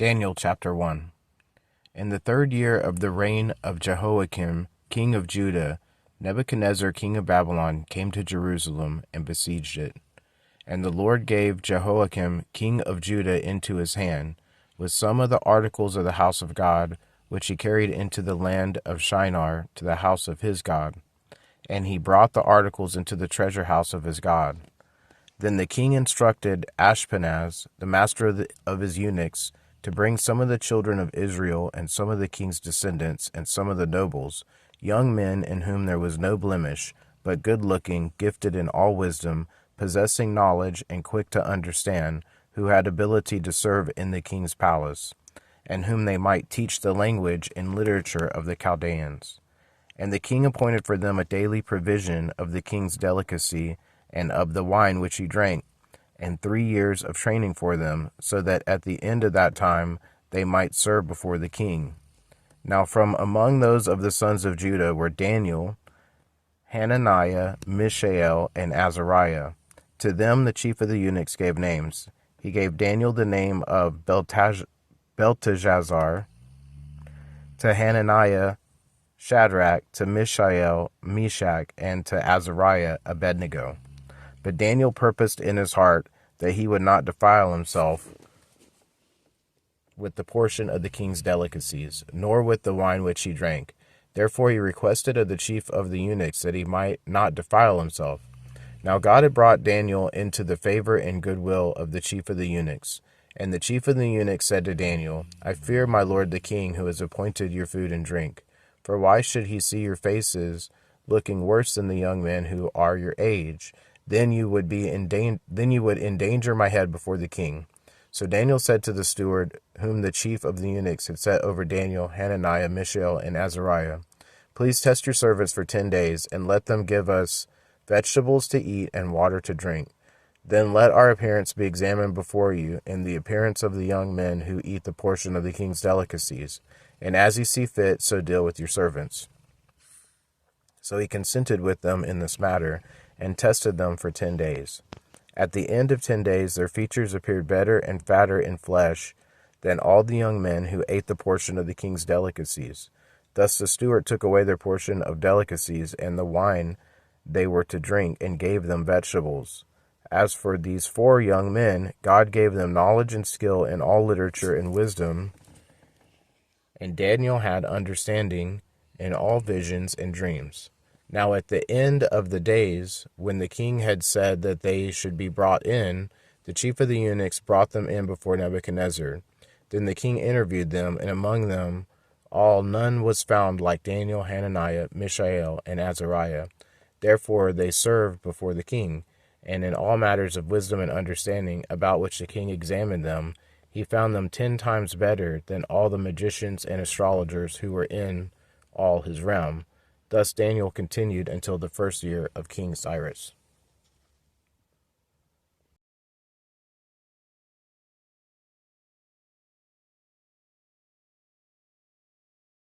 Daniel chapter 1. In the 3rd year of the reign of Jehoiakim, king of Judah, Nebuchadnezzar king of Babylon came to Jerusalem and besieged it. And the Lord gave Jehoiakim king of Judah into his hand, with some of the articles of the house of God, which he carried into the land of Shinar to the house of his God. And he brought the articles into the treasure house of his God. Then the king instructed Ashpenaz, the master of his eunuchs, to bring some of the children of Israel and some of the king's descendants and some of the nobles, young men in whom there was no blemish, but good-looking, gifted in all wisdom, possessing knowledge and quick to understand, who had ability to serve in the king's palace, and whom they might teach the language and literature of the Chaldeans. And the king appointed for them a daily provision of the king's delicacy and of the wine which he drank, and 3 years of training for them, so that at the end of that time they might serve before the king. Now from among those of the sons of Judah were Daniel, Hananiah, Mishael, and Azariah. To them the chief of the eunuchs gave names. He gave Daniel the name of Belteshazzar, to Hananiah Shadrach, to Mishael Meshach, and to Azariah Abednego. But Daniel purposed in his heart that he would not defile himself with the portion of the king's delicacies, nor with the wine which he drank. Therefore he requested of the chief of the eunuchs that he might not defile himself. Now God had brought Daniel into the favor and goodwill of the chief of the eunuchs. And the chief of the eunuchs said to Daniel, I fear my lord the king, who has appointed your food and drink. For why should he see your faces looking worse than the young men who are your age? Then you would endanger my head before the king. So Daniel said to the steward, whom the chief of the eunuchs had set over Daniel, Hananiah, Mishael, and Azariah, Please test your servants for 10 days, and let them give us vegetables to eat and water to drink. Then let our appearance be examined before you, and the appearance of the young men who eat the portion of the king's delicacies. And as you see fit, so deal with your servants. So he consented with them in this matter, and tested them for 10 days. At the end of 10 days, their features appeared better and fatter in flesh than all the young men who ate the portion of the king's delicacies. Thus the steward took away their portion of delicacies and the wine they were to drink, and gave them vegetables. As for these 4 young men, God gave them knowledge and skill in all literature and wisdom, and Daniel had understanding in all visions and dreams. Now at the end of the days, when the king had said that they should be brought in, the chief of the eunuchs brought them in before Nebuchadnezzar. Then the king interviewed them, and among them all none was found like Daniel, Hananiah, Mishael, and Azariah. Therefore they served before the king, and in all matters of wisdom and understanding, about which the king examined them, he found them 10 times better than all the magicians and astrologers who were in all his realm. Thus Daniel continued until the 1st year of King Cyrus.